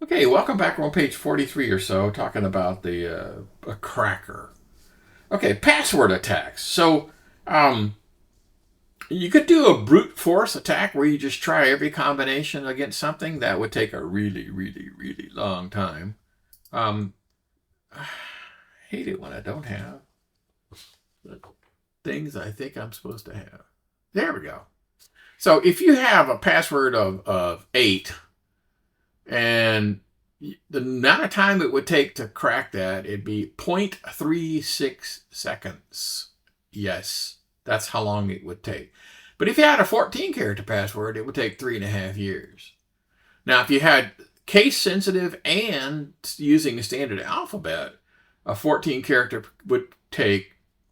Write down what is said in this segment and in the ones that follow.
Okay, welcome back. We're on page 43 or so, talking about a cracker. Okay, password attacks. Um, you could do a brute force attack where you just try every combination against something. That would take a really, really, really long time. Um, I hate it when I don't have the things I think I'm supposed to have. There we go. So if you have a password of 8, and the amount of time it would take to crack that, it'd be 0.36 seconds. Yes, that's how long it would take. But if you had a 14 character password, it would take 3.5 years. Now, if you had case sensitive and using a standard alphabet, a 14 character would take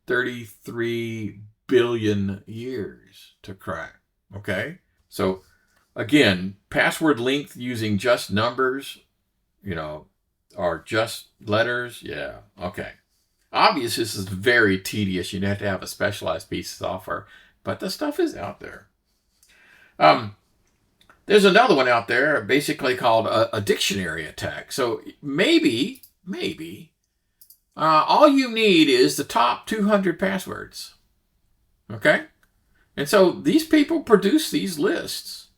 33 billion years to crack. Okay? So, again, password length using just numbers, or just letters. Yeah, okay. Obviously, this is very tedious. You'd have to have a specialized piece of software, but the stuff is out there. There's another one out there, basically called a dictionary attack. So maybe, all you need is the top 200 passwords. Okay? And so these people produce these lists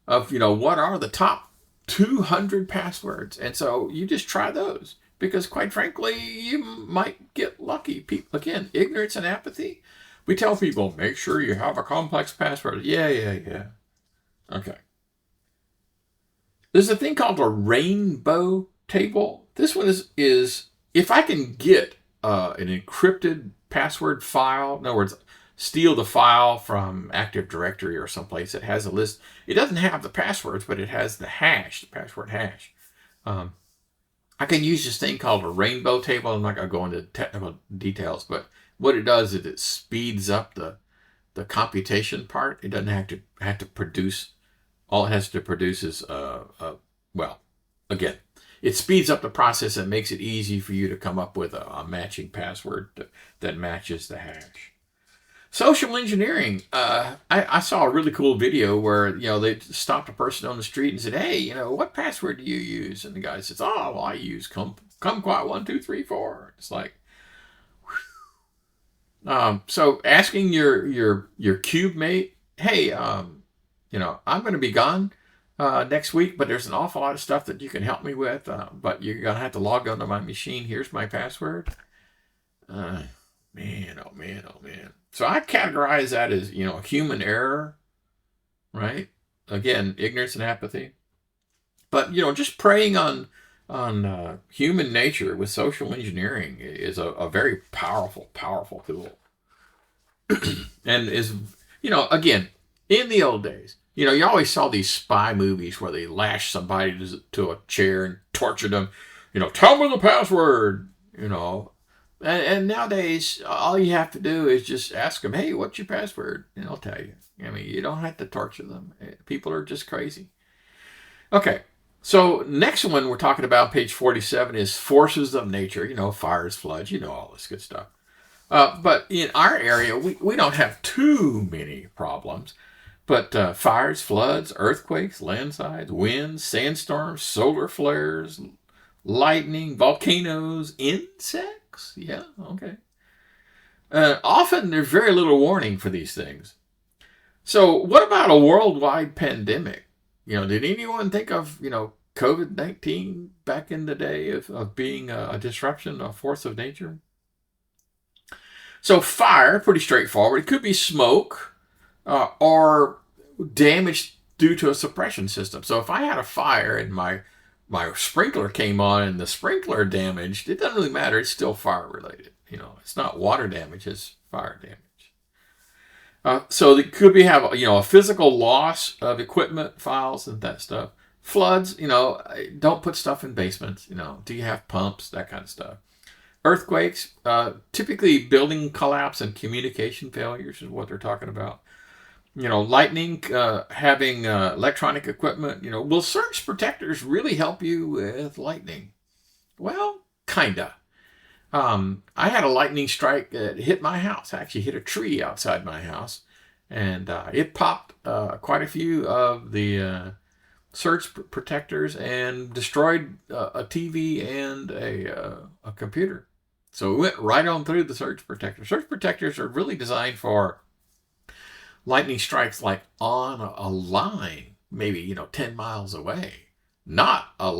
of, what are the top 200 passwords. And so you just try those because, quite frankly, you might get lucky. People, again, ignorance and apathy. We tell people, make sure you have a complex password. Yeah. Okay. There's a thing called a rainbow table. This one is if I can get an encrypted password file, in other words, steal the file from Active Directory or someplace that has a list. It doesn't have the passwords, but it has the hash, the password hash. I can use this thing called a rainbow table. I'm not going to go into technical details, but what it does is it speeds up the computation part. It doesn't have to produce. All it has to produce is again, it speeds up the process and makes it easy for you to come up with a matching password that matches the hash. Social engineering. I saw a really cool video where they stopped a person on the street and said, "Hey, what password do you use?" And the guy says, "Oh, well, I use kumquat1234." It's like, so asking your cube mate, "Hey, I'm going to be gone next week, but there's an awful lot of stuff that you can help me with. But you're gonna have to log onto my machine. Here's my password." Man, oh man, oh man. So I categorize that as, human error, right? Again, ignorance and apathy. But, just preying on human nature with social engineering is a very powerful tool. And is, again, in the old days, you always saw these spy movies where they lash somebody to a chair and tortured them. Tell me the password, And nowadays, all you have to do is just ask them, "Hey, what's your password?" And they'll tell you. I mean, you don't have to torture them. People are just crazy. Okay, so next one we're talking about, page 47, is forces of nature. Fires, floods, all this good stuff. But in our area, we don't have too many problems. But fires, floods, earthquakes, landslides, winds, sandstorms, solar flares, lightning, volcanoes, insects. Yeah, okay. Often there's very little warning for these things. So what about a worldwide pandemic? Did anyone think of, COVID-19 back in the day of being a disruption, a force of nature? So fire, pretty straightforward. It could be smoke or damage due to a suppression system. So if I had a fire and my sprinkler came on and the sprinkler damaged, it doesn't really matter. It's still fire related. It's not water damage, it's fire damage. So it could be a physical loss of equipment, files, and that stuff. Floods, don't put stuff in basements. Do you have pumps? That kind of stuff. Earthquakes, typically building collapse and communication failures is what they're talking about. Lightning, having electronic equipment. Will surge protectors really help you with lightning? Well, kinda. I had a lightning strike that hit my house. I actually hit a tree outside my house, and it popped quite a few of the surge protectors and destroyed a TV and a computer. So it went right on through the surge protector. Surge protectors are really designed for lightning strikes like on a line, maybe 10 miles away. Not a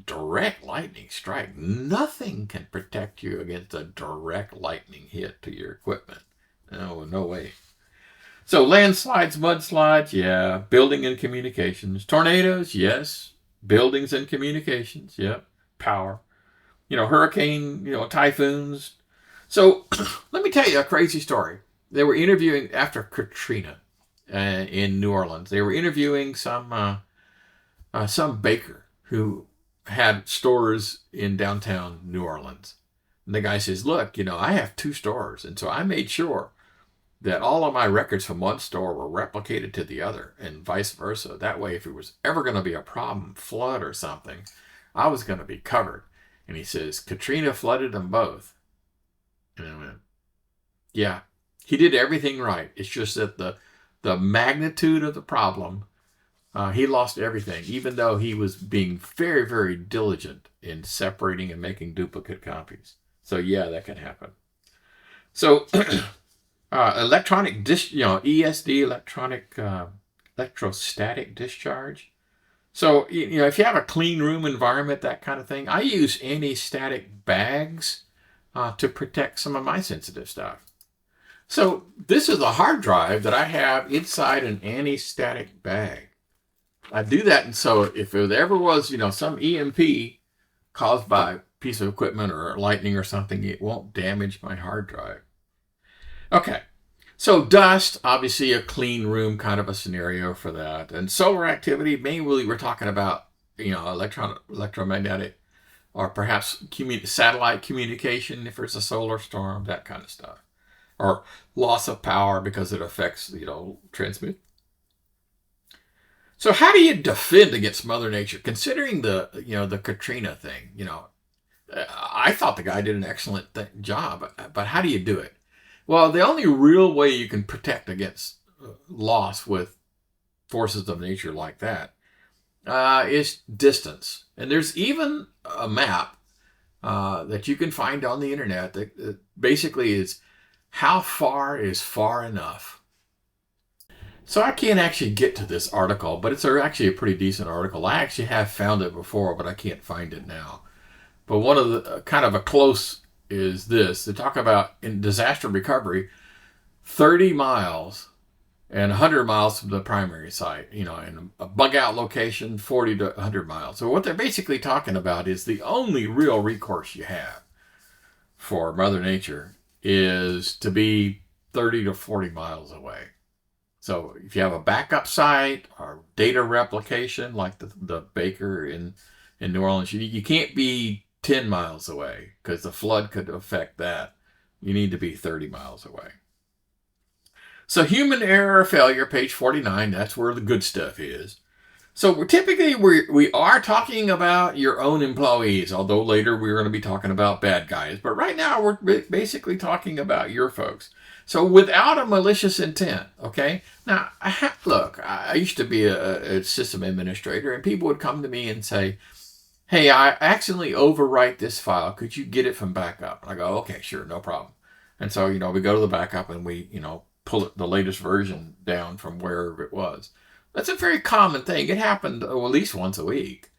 direct lightning strike. Nothing can protect you against a direct lightning hit to your equipment. No way. So landslides, mudslides, yeah. Building and communications. Tornadoes, yes. Buildings and communications, yep. Power. Hurricane, typhoons. So let me tell you a crazy story. They were interviewing after Katrina in New Orleans. They were interviewing some baker who had stores in downtown New Orleans. And the guy says, look, I have 2 stores. And so I made sure that all of my records from one store were replicated to the other and vice versa. That way, if it was ever going to be a problem, flood or something, I was going to be covered. And he says, Katrina flooded them both. And I went, yeah, he did everything right. It's just that the magnitude of the problem, he lost everything, even though he was being very, very diligent in separating and making duplicate copies. So yeah, that can happen. So electronic ESD, electrostatic discharge. So if you have a clean room environment, that kind of thing, I use anti-static bags to protect some of my sensitive stuff. So this is a hard drive that I have inside an anti-static bag. I do that, and so if there ever was some EMP caused by a piece of equipment or lightning or something, it won't damage my hard drive. Okay, so dust, obviously a clean room kind of a scenario for that. And solar activity, mainly we're talking about, electromagnetic or perhaps satellite communication if there's a solar storm, that kind of stuff. Or loss of power because it affects, transmit. So how do you defend against Mother Nature? Considering the Katrina thing, I thought the guy did an excellent job, but how do you do it? Well, the only real way you can protect against loss with forces of nature like that is distance. And there's even a map that you can find on the internet that basically is how far is far enough. So I can't actually get to this article, but it's actually a pretty decent article. I actually have found it before, but I can't find it now. But one of the kind of a close is this. They talk about in disaster recovery, 30 miles and 100 miles from the primary site, in a bug out location, 40 to 100 miles. So what they're basically talking about is the only real recourse you have for Mother Nature is to be 30 to 40 miles away. So if you have a backup site or data replication like the baker in New Orleans, you can't be 10 miles away because the flood could affect that. You need to be 30 miles away. So human error or failure, page 49, that's where the good stuff is. So we are talking about your own employees, although later we're going to be talking about bad guys. But right now we're basically talking about your folks. So without a malicious intent, okay? Now, I used to be a system administrator, and people would come to me and say, hey, I accidentally overwrite this file. Could you get it from backup? And I go, okay, sure, no problem. And so, we go to the backup and we, pull the latest version down from wherever it was. That's a very common thing. It happened at least once a week.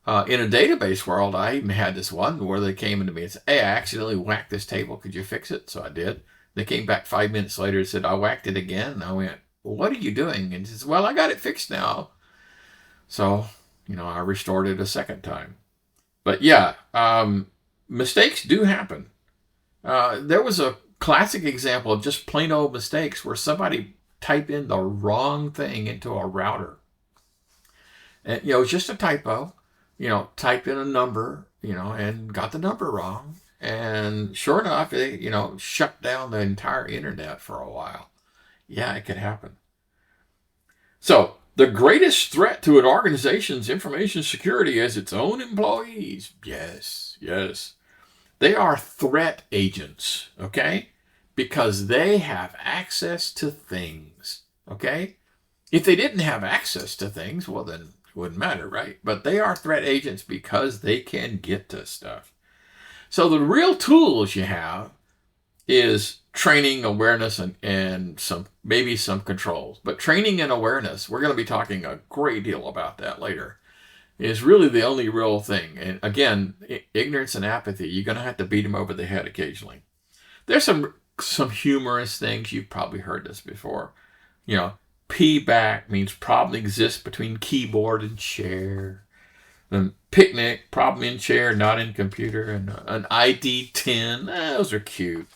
In a database world, I even had this one where they came into me and said, hey, I accidentally whacked this table. Could you fix it? So I did. They came back 5 minutes later and said, I whacked it again. And I went, well, what are you doing? And he says, well, I got it fixed now. So, I restored it a second time. But yeah, mistakes do happen. There was a classic example of just plain old mistakes where somebody typed in the wrong thing into a router. And, it's just a typo, typed in a number, and got the number wrong. And sure enough, it, shut down the entire internet for a while. Yeah, it could happen. So the greatest threat to an organization's information security is its own employees. Yes. They are threat agents, okay? Because they have access to things, okay? If they didn't have access to things, well, wouldn't matter, right? But they are threat agents because they can get to stuff. So the real tools you have is training, awareness, and maybe some controls. But training and awareness, we're going to be talking a great deal about that later, is really the only real thing. And again, ignorance and apathy, you're going to have to beat them over the head occasionally. There's some humorous things. You've probably heard this before. P-back means problem exists between keyboard and chair. And picnic, problem in chair, not in computer. And an ID 10, those are cute.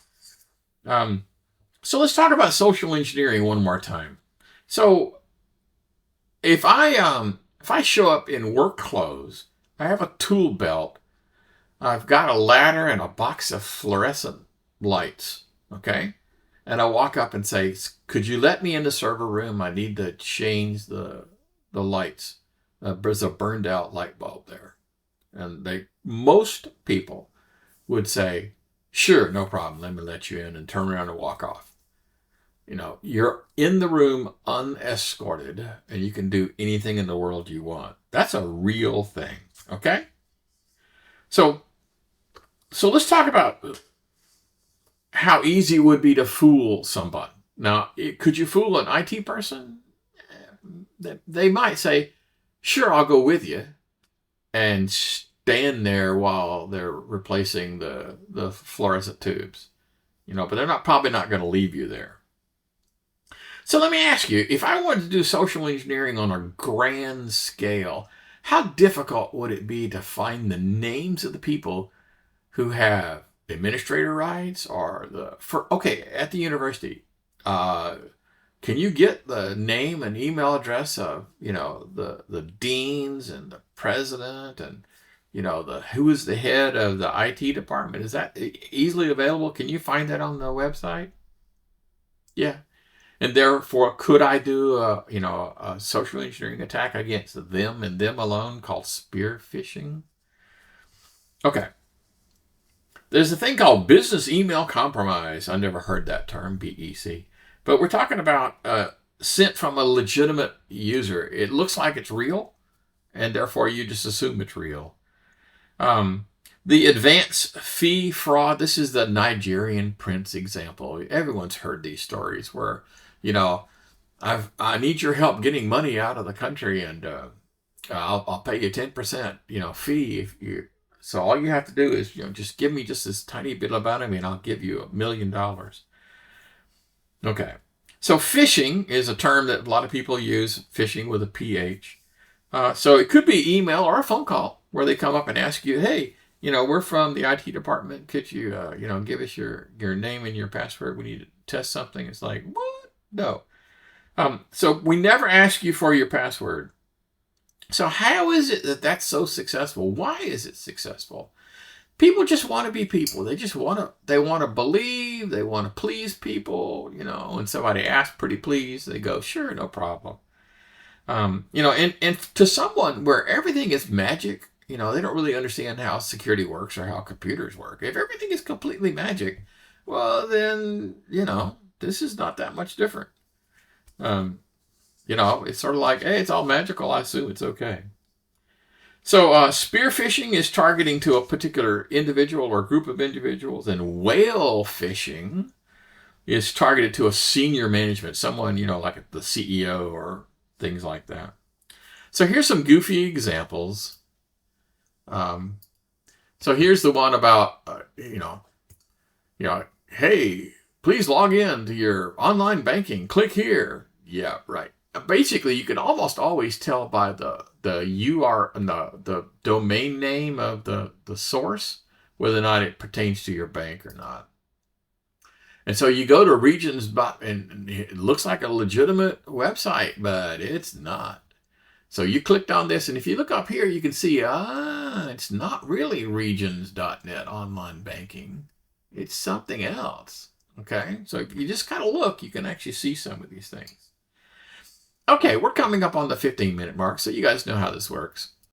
So let's talk about social engineering one more time. So if I show up in work clothes, I have a tool belt, I've got a ladder and a box of fluorescent lights, okay? And I walk up and say, could you let me in the server room? I need to change the lights. There's a burned out light bulb there. And most people would say, sure, no problem. Let me let you in, and turn around and walk off. You're in the room unescorted, and you can do anything in the world you want. That's a real thing, okay? So let's talk about how easy it would be to fool somebody. Now, could you fool an IT person? They might say, sure, I'll go with you, and stand there while they're replacing the fluorescent tubes. But they're probably not going to leave you there. So let me ask you, if I wanted to do social engineering on a grand scale, how difficult would it be to find the names of the people who have administrator rights or at the university, can you get the name and email address of, the deans and the president and, who is the head of the IT department? Is that easily available? Can you find that on the website? Yeah. And therefore, could I do a social engineering attack against them and them alone called spear phishing? Okay. There's a thing called business email compromise. I never heard that term, BEC. But we're talking about sent from a legitimate user. It looks like it's real, and therefore you just assume it's real. The advance fee fraud, this is the Nigerian prince example. Everyone's heard these stories where, I need your help getting money out of the country, and I'll pay you 10%, fee if you. So all you have to do is, just give me just this tiny bit of money, and I'll give you $1 million. Okay. So phishing is a term that a lot of people use, phishing with a PH. So it could be email or a phone call where they come up and ask you, hey, we're from the IT department. Could you, give us your name and your password? We need to test something. It's like, what? No. So we never ask you for your password. So how is it that that's so successful? Why is it successful? People just want to be people. They just want to believe. They want to please people. When somebody asks pretty please, they go, sure, no problem. And to someone where everything is magic, they don't really understand how security works or how computers work. If everything is completely magic, well, then, this is not that much different. It's sort of like, hey, it's all magical. I assume it's okay. So spear phishing is targeting to a particular individual or group of individuals, and whale phishing is targeted to a senior management, someone, like the CEO or things like that. So here's some goofy examples. So here's the one about, hey, please log in to your online banking. Click here. Yeah, right. Basically, you can almost always tell by the URL and the domain name of the source whether or not it pertains to your bank or not. And so you go to Regions, and it looks like a legitimate website, but it's not. So you clicked on this, and if you look up here, you can see, it's not really Regions.net online banking. It's something else. Okay, so if you just kind of look, you can actually see some of these things. Okay, we're coming up on the 15-minute mark, so you guys know how this works.